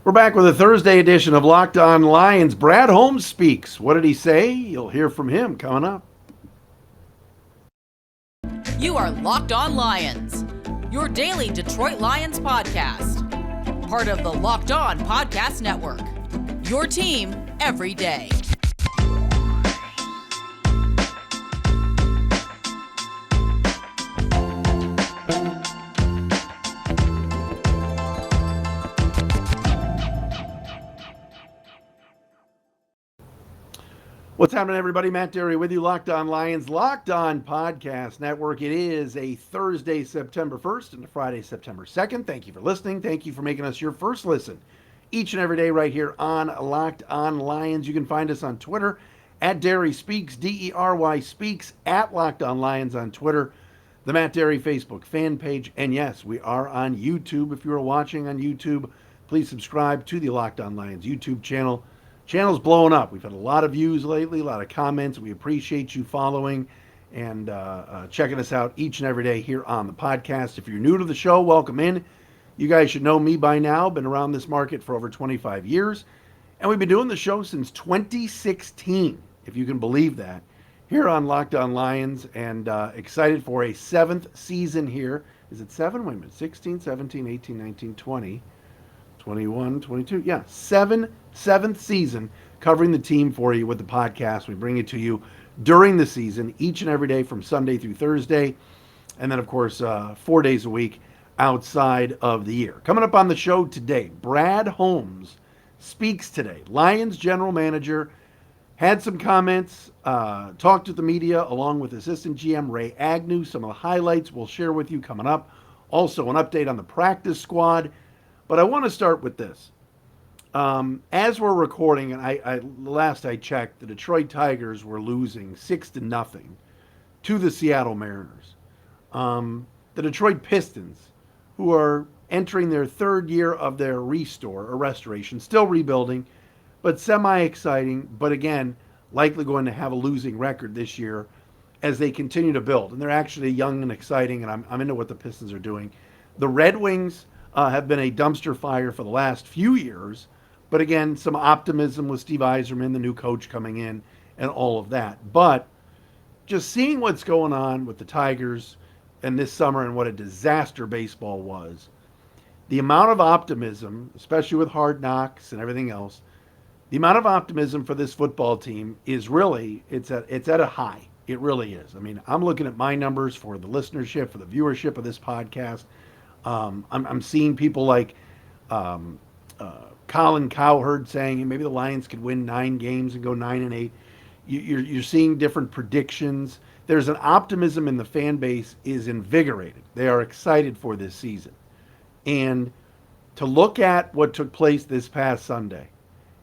We're back with a Thursday edition of Locked On Lions. Brad Holmes speaks. What did he say? You'll hear from him coming up. You are Locked On Lions, your daily Detroit Lions podcast. Part of the Locked On Podcast Network, your team every day. What's happening, everybody? Matt Dery with you, Locked On Lions, Locked On Podcast Network. It is a Thursday, September 1st and a Friday, September 2nd. Thank you for listening. Thank you for making us your first listen each and every day right here on Locked On Lions. You can find us on Twitter at Dery Speaks, D-E-R-Y Speaks, at Locked On Lions on Twitter, the Matt Dery Facebook fan page. And yes, we are on YouTube. If you are watching on YouTube, please subscribe to the Locked On Lions YouTube channel. Channel's blowing up. We've had a lot of views lately, a lot of comments. We appreciate you following and checking us out each and every day here on the podcast. If you're new to the show, welcome in. You guys should know me by now. Been around this market for over 25 years. And we've been doing the show since 2016, if you can believe that, here on Locked On Lions. And excited for a seventh season here. Is it seven? Wait a minute. 16, 17, 18, 19, 20. 21, 22, yeah, seventh season covering the team for you with the podcast. We bring it to you during the season, each and every day from Sunday through Thursday, and then, of course, 4 days a week outside of the year. Coming up on the show today, Brad Holmes speaks today. Lions general manager had some comments, talked to the media along with assistant GM Ray Agnew. Some of the highlights we'll share with you coming up. Also, an update on the practice squad. But I want to start with this. As we're recording, and last I checked, the Detroit Tigers were losing 6-0 to the Seattle Mariners. The Detroit Pistons, who are entering their third year of their restore or restoration, still rebuilding, but semi-exciting, but again, likely going to have a losing record this year as they continue to build. And they're actually young and exciting, and I'm into what the Pistons are doing. The Red Wings have been a dumpster fire for the last few years. But again, some optimism with Steve Yzerman, the new coach coming in, and all of that. But just seeing what's going on with the Tigers and this summer and what a disaster baseball was, the amount of optimism, especially with Hard Knocks and everything else, the amount of optimism for this football team is really, it's at a high. It really is. I mean, I'm looking at my numbers for the listenership, for the viewership of this podcast. I'm seeing people like Colin Cowherd saying maybe the Lions could win 9 games and go 9-8. You're seeing different predictions. There's an optimism in the fan base is invigorated. They are excited for this season. And to look at what took place this past Sunday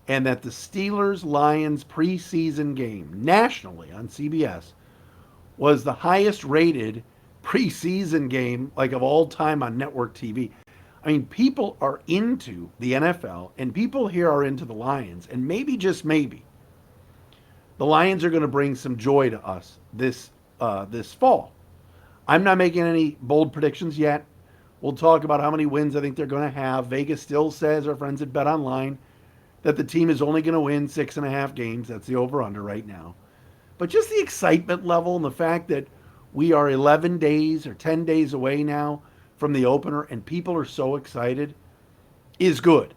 and that the Steelers-Lions preseason game nationally on CBS was the highest rated preseason game like of all time on network TV. I mean, people are into the NFL and people here are into the Lions, and maybe, just maybe, the Lions are going to bring some joy to us this fall. I'm not making any bold predictions yet. We'll talk about how many wins I think they're going to have. Vegas still says, our friends at Bet Online, that the team is only going to win 6.5 games. That's the over-under right now. But just the excitement level and the fact that we are 11 days or 10 days away now from the opener, and people are so excited, is good.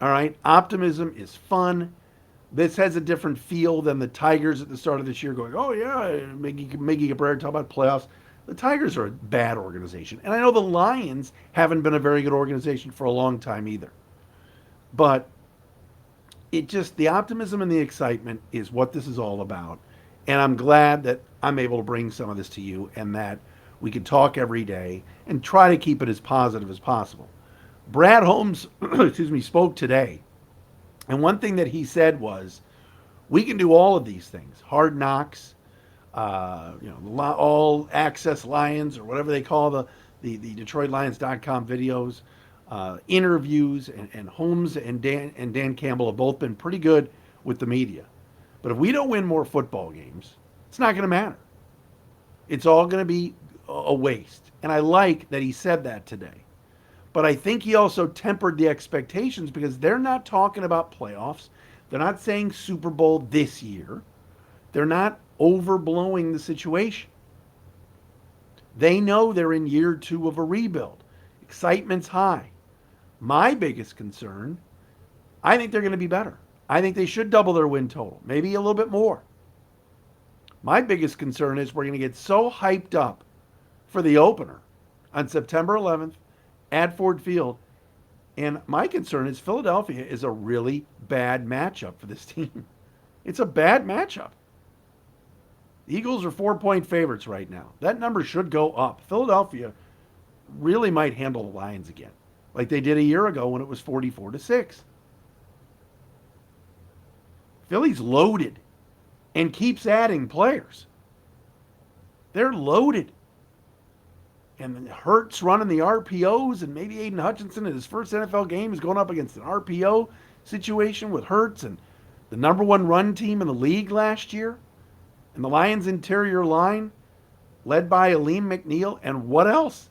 All right? Optimism is fun. This has a different feel than the Tigers at the start of this year going, oh, yeah, Miggy Cabrera talk about playoffs. The Tigers are a bad organization. And I know the Lions haven't been a very good organization for a long time either. But the optimism and the excitement is what this is all about. And I'm glad that I'm able to bring some of this to you and that we can talk every day and try to keep it as positive as possible. Brad Holmes, spoke today. And one thing that he said was, we can do all of these things. Hard Knocks, all access Lions, or whatever they call the DetroitLions.com videos, interviews, and Holmes and Dan Campbell have both been pretty good with the media. But if we don't win more football games, it's not going to matter. It's all going to be a waste. And I like that he said that today. But I think he also tempered the expectations because they're not talking about playoffs. They're not saying Super Bowl this year. They're not overblowing the situation. They know they're in year 2 of a rebuild. Excitement's high. My biggest concern, I think they're going to be better. I think they should double their win total, maybe a little bit more. My biggest concern is we're going to get so hyped up for the opener on September 11th at Ford Field. And my concern is Philadelphia is a really bad matchup for this team. It's a bad matchup. The Eagles are 4-point favorites right now. That number should go up. Philadelphia really might handle the Lions again, like they did a year ago when it was 44-6. Philly's loaded and keeps adding players. They're loaded. And Hurts running the RPOs, and maybe Aiden Hutchinson in his first NFL game is going up against an RPO situation with Hurts and the number 1 run team in the league last year. And the Lions' interior line, led by Aleem McNeil, and what else?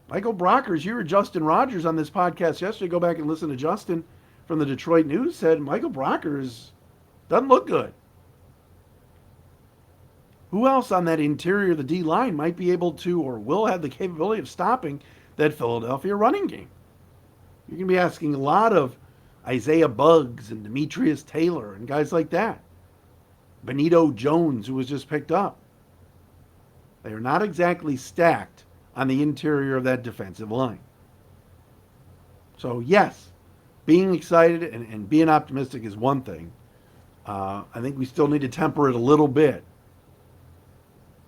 Michael Brockers, you were Justin Rogers on this podcast yesterday. Go back and listen to Justin from the Detroit News. Said Michael Brockers doesn't look good. Who else on that interior of the D line might be able to or will have the capability of stopping that Philadelphia running game? You're going to be asking a lot of Isaiah Buggs and Demetrius Taylor and guys like that. Benito Jones, who was just picked up. They are not exactly stacked on the interior of that defensive line. So, yes, being excited and being optimistic is one thing. I think we still need to temper it a little bit.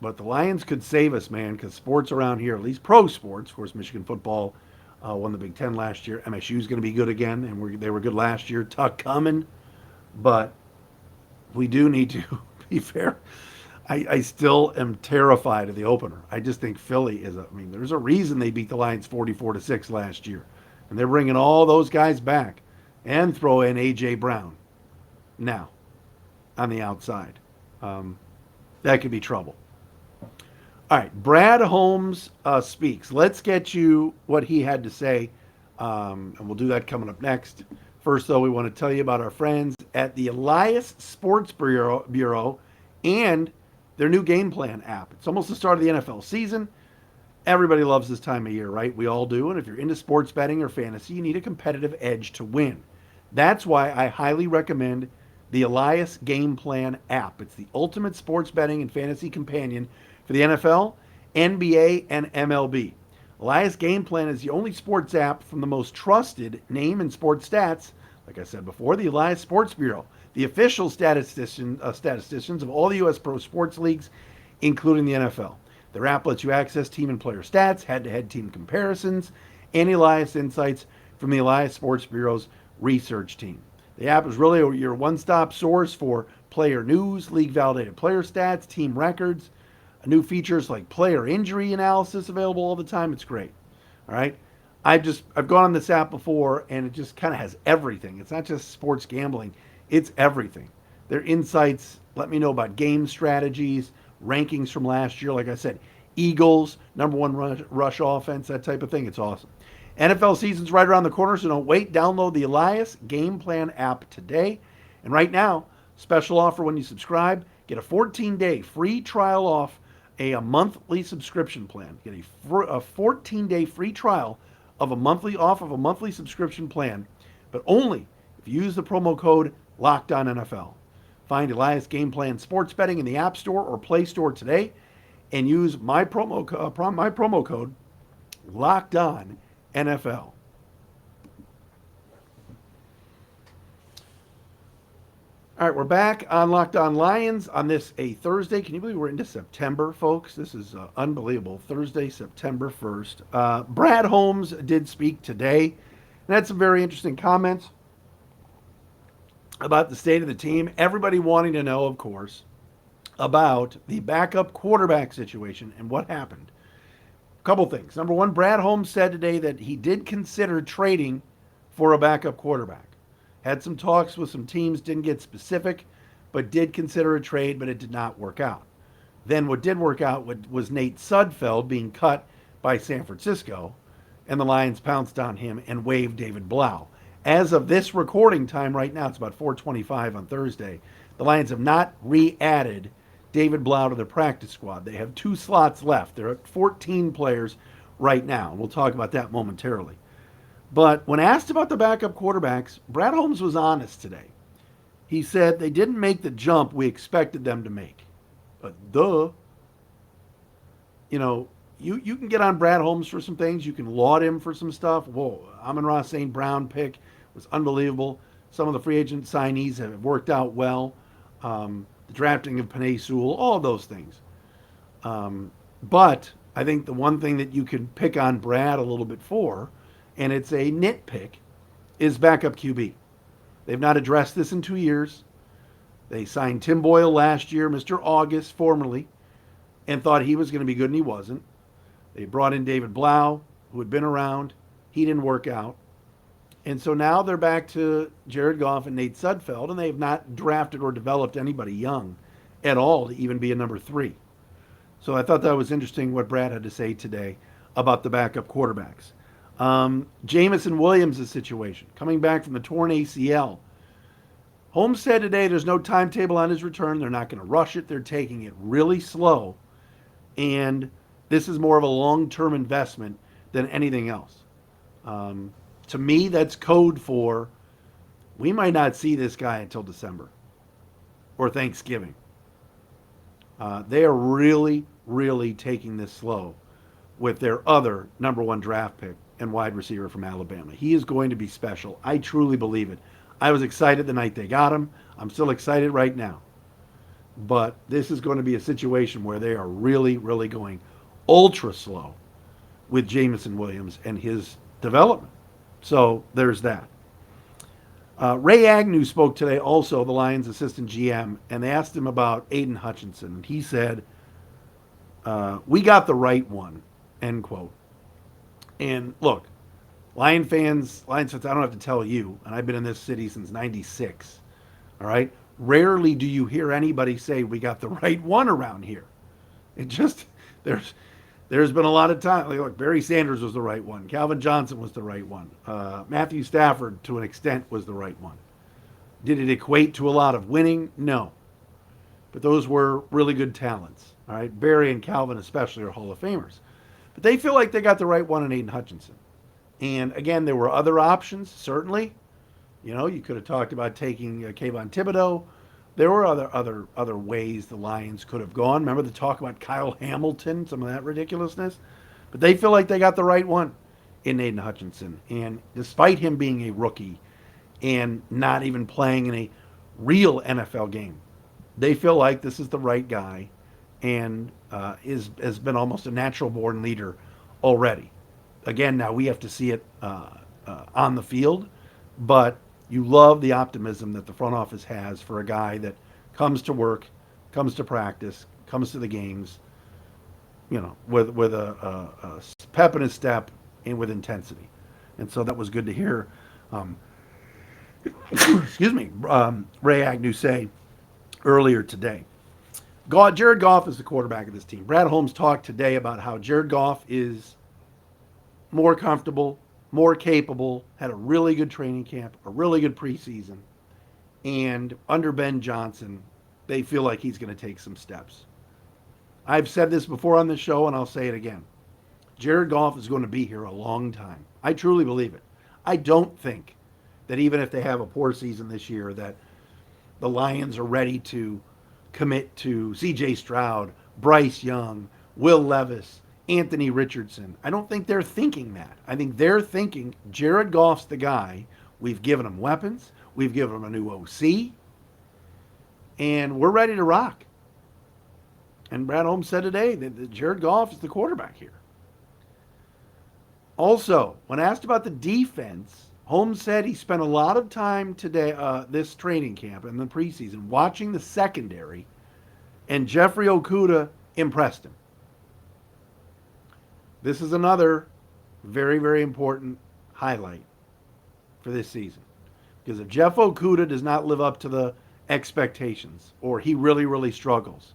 But the Lions could save us, man, because sports around here, at least pro sports, of course, Michigan football won the Big Ten last year. MSU is going to be good again, and they were good last year. Tuck coming. But we do need to be fair. I still am terrified of the opener. I just think Philly there's a reason they beat the Lions 44-6 last year. And they're bringing all those guys back and throw in A.J. Brown now on the outside. That could be trouble. All right, Brad Holmes speaks. Let's get you what he had to say, and we'll do that coming up next. First, though, we want to tell you about our friends at the Elias Sports Bureau and their new Game Plan app. It's almost the start of the NFL season. Everybody loves this time of year, right? We all do. And if you're into sports betting or fantasy, you need a competitive edge to win. That's why I highly recommend the Elias Game Plan app. It's the ultimate sports betting and fantasy companion for the NFL, NBA, and MLB. Elias Game Plan is the only sports app from the most trusted name in sports stats, like I said before, the Elias Sports Bureau, the official statisticians of all the U.S. pro sports leagues, including the NFL. Their app lets you access team and player stats, head-to-head team comparisons, and Elias insights from the Elias Sports Bureau's research team. The app is really your one-stop source for player news, league-validated player stats, team records, new features like player injury analysis available all the time. It's great. All right. I've gone on this app before, and it just kind of has everything. It's not just sports gambling. It's everything. Their insights let me know about game strategies, rankings from last year. Like I said, Eagles, number 1 rush offense, that type of thing. It's awesome. NFL season's right around the corner, so don't wait. Download the Elias Game Plan app today. And right now, special offer when you subscribe, get a 14-day free trial off a monthly subscription plan. Get a 14-day free trial of a monthly subscription plan, but only if you use the promo code LOCKEDONNFL. Find Elias Game Plan Sports Betting in the App Store or Play Store today, and use my promo code LOCKEDONNFL. All right, we're back on Locked On Lions on this a Thursday. Can you believe we're into September, folks? This is unbelievable. Thursday, September 1st. Brad Holmes did speak today and had some very interesting comments about the state of the team. Everybody wanting to know, of course, about the backup quarterback situation and what happened. A couple things. Number one, Brad Holmes said today that he did consider trading for a backup quarterback. Had some talks with some teams, didn't get specific, but did consider a trade, but it did not work out. Then what did work out was Nate Sudfeld being cut by San Francisco. and the Lions pounced on him and waived David Blau. As of this recording time right now, it's about 4:25 on Thursday, the Lions have not re-added David Blau to their practice squad. They have 2 slots left. They're at 14 players right now. We'll talk about that momentarily. But when asked about the backup quarterbacks, Brad Holmes was honest today. He said they didn't make the jump we expected them to make. But duh. You know, you can get on Brad Holmes for some things. You can laud him for some stuff. Whoa, Amon-Ra St. Brown pick was unbelievable. Some of the free agent signees have worked out well. The drafting of Penei Sewell, all of those things. But I think the one thing that you can pick on Brad a little bit for, and it's a nitpick, is backup QB. They've not addressed this in 2 years. They signed Tim Boyle last year, Mr. August, formerly, and thought he was going to be good, and he wasn't. They brought in David Blau, who had been around. He didn't work out. And so now they're back to Jared Goff and Nate Sudfeld, and they have not drafted or developed anybody young at all to even be a number 3. So I thought that was interesting what Brad had to say today about the backup quarterbacks. Jamison Williams' situation, coming back from the torn ACL. Holmes said today there's no timetable on his return. They're not going to rush it. They're taking it really slow. And this is more of a long-term investment than anything else. To me, that's code for we might not see this guy until December or Thanksgiving. They are really, really taking this slow with their other number 1 draft pick and wide receiver from Alabama. He is going to be special. I truly believe it. I was excited the night they got him. I'm still excited right now. But this is going to be a situation where they are really, really going ultra slow with Jamison Williams and his development. So there's that. Ray Agnew spoke today, also the Lions assistant GM, and they asked him about Aiden Hutchinson. And he said, we got the right one, end quote. And look, Lions fans, I don't have to tell you, and I've been in this city since 96, all right? Rarely do you hear anybody say we got the right one around here. It just, there's been a lot of time. Like, look, Barry Sanders was the right one. Calvin Johnson was the right one. Matthew Stafford, to an extent, was the right one. Did it equate to a lot of winning? No. But those were really good talents, all right? Barry and Calvin especially are Hall of Famers. But they feel like they got the right one in Aiden Hutchinson. And again, there were other options, certainly. You know, you could have talked about taking Kayvon Thibodeau. There were other ways the Lions could have gone. Remember the talk about Kyle Hamilton, some of that ridiculousness? But they feel like they got the right one in Aiden Hutchinson. And despite him being a rookie and not even playing in a real NFL game, they feel like this is the right guy and has been almost a natural-born leader already. Again, now we have to see it on the field, but you love the optimism that the front office has for a guy that comes to work, comes to practice, comes to the games, you know, with a pep in his step and with intensity. And so that was good to hear. Excuse me, Ray Agnew say earlier today. Jared Goff is the quarterback of this team. Brad Holmes talked today about how Jared Goff is more comfortable, more capable, had a really good training camp, a really good preseason, and under Ben Johnson, they feel like he's going to take some steps. I've said this before on this show, and I'll say it again. Jared Goff is going to be here a long time. I truly believe it. I don't think that even if they have a poor season this year, that the Lions are ready to commit to C.J. Stroud, Bryce Young, Will Levis, Anthony Richardson. I don't think they're thinking that. I think they're thinking Jared Goff's the guy. We've given him weapons. We've given him a new OC. And we're ready to rock. And Brad Holmes said today that Jared Goff is the quarterback here. Also, when asked about the defense, Holmes said he spent a lot of time today, this training camp and the preseason, watching the secondary, and Jeffrey Okudah impressed him. This is another very, very important highlight for this season. Because if Jeff Okudah does not live up to the expectations, or he really, really struggles,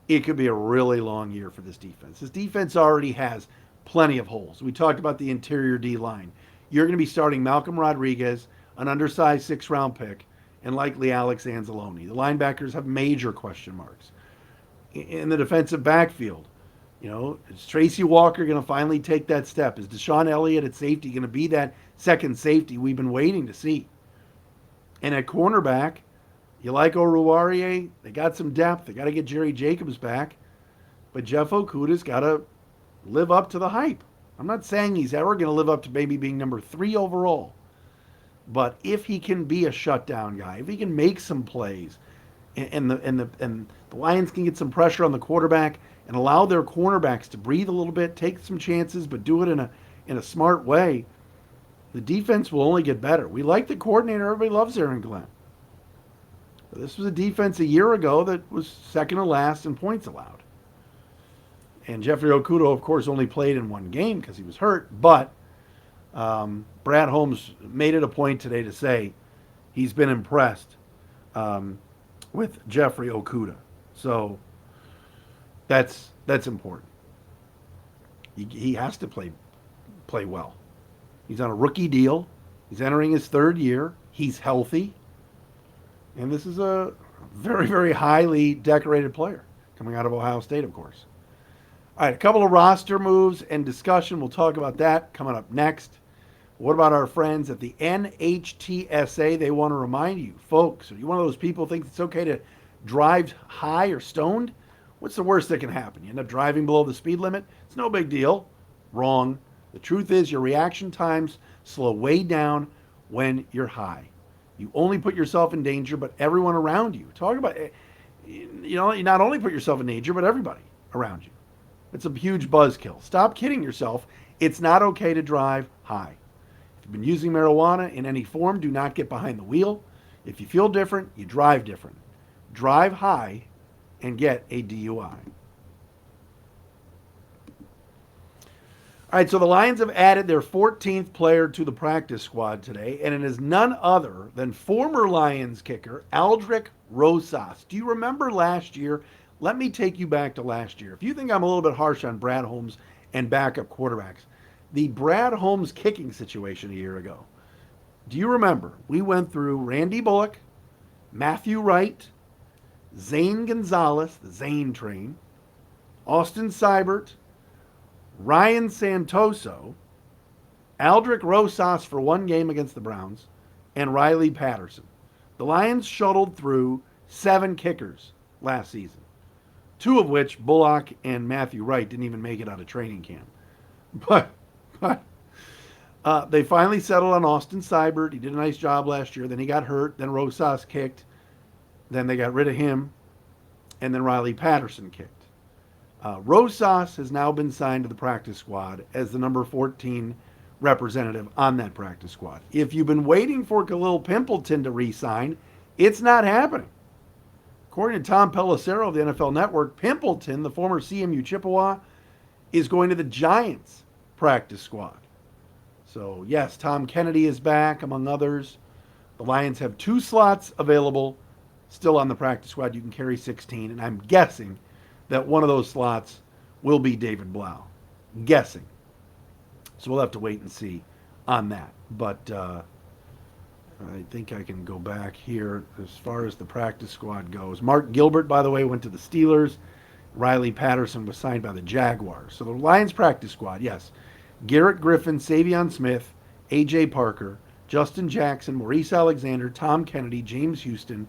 it could be a really long year for this defense. This defense already has plenty of holes. We talked about the interior D line. You're going to be starting Malcolm Rodriguez, an undersized 6th-round pick, and likely Alex Anzalone. The linebackers have major question marks. In the defensive backfield, is Tracy Walker going to finally take that step? Is Deshaun Elliott at safety going to be that second safety we've been waiting to see? And at cornerback, you like Oruwariye? They got some depth. They got to get Jerry Jacobs back. But Jeff Okudah's got to live up to the hype. I'm not saying he's ever going to live up to maybe being number 3 overall. But if he can be a shutdown guy, if he can make some plays, and the Lions can get some pressure on the quarterback and allow their cornerbacks to breathe a little bit, take some chances, but do it in a smart way, the defense will only get better. We like the coordinator. Everybody loves Aaron Glenn. But this was a defense a year ago that was second to last in points allowed. And Jeffrey Okudah, of course, only played in one game because he was hurt. But Brad Holmes made it a point today to say he's been impressed with Jeffrey Okudah. So that's important. He has to play well. He's on a rookie deal. He's entering his 3rd year. He's healthy. And this is a very, very highly decorated player coming out of Ohio State, of course. All right, a couple of roster moves and discussion. We'll talk about that coming up next. What about our friends at the NHTSA? They want to remind you, folks, are you one of those people who think it's okay to drive high or stoned? What's the worst that can happen? You end up driving below the speed limit? It's no big deal. Wrong. The truth is your reaction times slow way down when you're high. You only put yourself in danger, but everyone around you. Talk about, you not only put yourself in danger, but everybody around you. It's a huge buzzkill. Stop kidding yourself. It's not okay to drive high. If you've been using marijuana in any form, do not get behind the wheel. If you feel different, you drive different. Drive high and get a DUI. All right, so the Lions have added their 14th player to the practice squad today, and it is none other than former Lions kicker Aldrick Rosas. Do you remember last year? Let me take you back to last year. If you think I'm a little bit harsh on Brad Holmes and backup quarterbacks, the Brad Holmes kicking situation a year ago, do you remember? We went through Randy Bullock, Matthew Wright, Zane Gonzalez, the Zane train, Austin Seibert, Ryan Santoso, Aldrick Rosas for one game against the Browns, and Riley Patterson. The Lions shuttled through 7 kickers last season, 2 of which, Bullock and Matthew Wright, didn't even make it out of training camp. But they finally settled on Austin Seibert. He did a nice job last year. Then he got hurt. Then Rosas kicked. Then they got rid of him. And then Riley Patterson kicked. Rosas has now been signed to the practice squad as the number 14 representative on that practice squad. If you've been waiting for Khalil Pimpleton to re-sign, it's not happening. According to Tom Pelissero of the NFL Network, Pimpleton, the former CMU Chippewa, is going to the Giants practice squad. So, yes, Tom Kennedy is back, among others. The Lions have 2 slots available still on the practice squad. You can carry 16, and I'm guessing that one of those slots will be David Blau. Guessing. So we'll have to wait and see on that. But I think I can go back here as far as the practice squad goes. Mark Gilbert, by the way, went to the Steelers. Riley Patterson was signed by the Jaguars. So the Lions practice squad, yes. Garrett Griffin, Savion Smith, A.J. Parker, Justin Jackson, Maurice Alexander, Tom Kennedy, James Houston,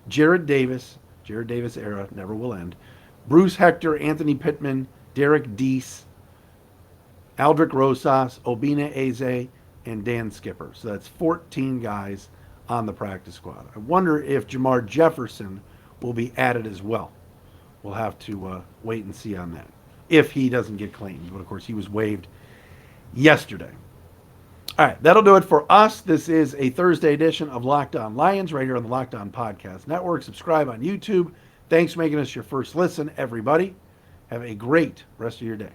Jared Davis era, never will end, Bruce Hector, Anthony Pittman, Derek Deese, Aldrick Rosas, Obina Eze, and Dan Skipper. So that's 14 guys on the practice squad. I wonder if Jamar Jefferson will be added as well. We'll have to wait and see on that, if he doesn't get claimed. But, of course, he was waived yesterday. All right, that'll do it for us. This is a Thursday edition of Locked On Lions right here on the Locked On Podcast Network. Subscribe on YouTube. Thanks for making us your first listen, everybody. Have a great rest of your day.